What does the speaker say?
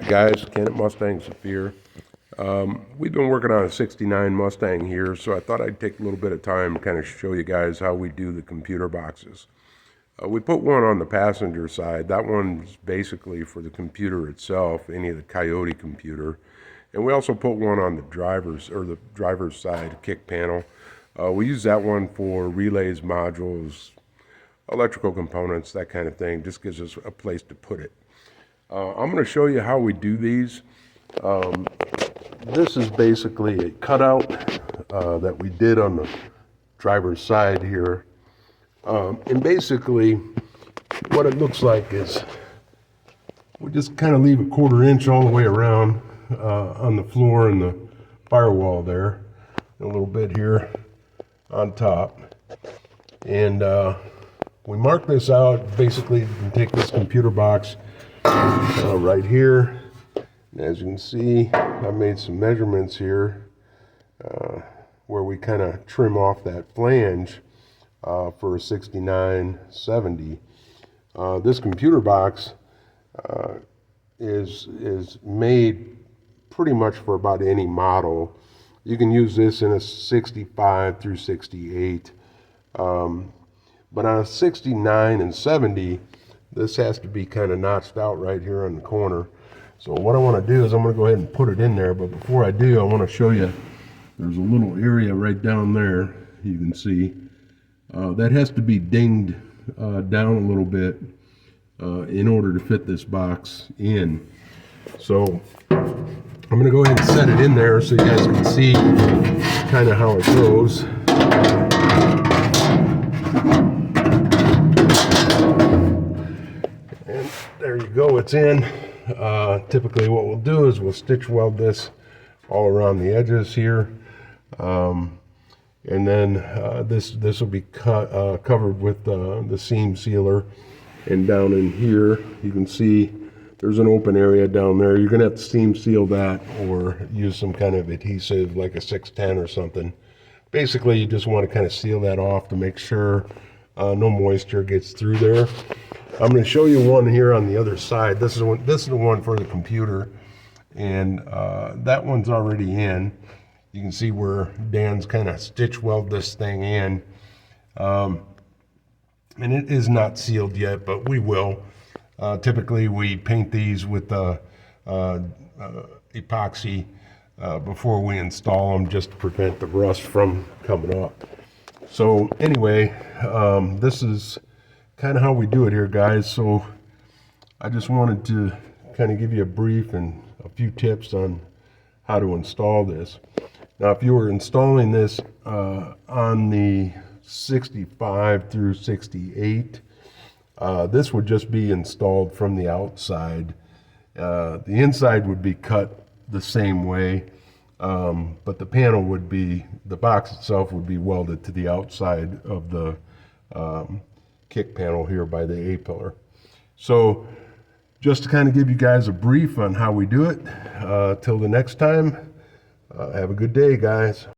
Guys, Ken at Mustang Saphir. We've been working on a 69 Mustang here, so I thought I'd take a little bit of time to kind of show you guys how we do the computer boxes. We put one on the passenger side. That one's basically for the computer itself, any of the Coyote computer. And we also put one on the driver's side kick panel. We use that one for relays, modules, electrical components, that kind of thing. Just gives us a place to put it. I'm going to show you how we do these. This is basically a cutout that we did on the driver's side here. And basically what it looks like is we just kind of leave a 1/4 inch all the way around on the floor and the firewall there, and a little bit here on top. And we mark this out. Basically, you can take this computer box right here. And as you can see, I made some measurements here where we kind of trim off that flange for a 6970. This computer box is made pretty much for about any model. You can use this in a 65 through 68. But on a 69 and 70, this has to be kind of notched out right here on the corner. So what I want to do is I'm going to go ahead and put it in there. But before I do, I want to show you there's a little area right down there you can see. That has to be dinged down a little bit in order to fit this box in. So I'm going to go ahead and set it in there so you guys can see kind of how it goes. And there you go, it's in. Typically what we'll do is we'll stitch weld this all around the edges here. And then this will be covered with the seam sealer. And down in here, you can see there's an open area down there. You're gonna have to seam seal that or use some kind of adhesive like a 610 or something. Basically, you just want to kind of seal that off to make sure no moisture gets through there. I'm going to show you one here on the other side. This is the one for the computer, and that one's already in. You can see where Dan's kind of stitch weld this thing in. And it is not sealed yet, but we will. Typically, we paint these with epoxy before we install them, just to prevent the rust from coming up. So anyway, this is kind of how we do it here, guys. So I just wanted to kind of give you a brief and a few tips on how to install this. Now, if you were installing this on the 65 through 68, this would just be installed from the outside. The inside would be cut the same way, but the panel would be, the box itself would be welded to the outside of the kick panel here by the A-pillar. So just to kind of give you guys a brief on how we do it, till the next time, have a good day, guys.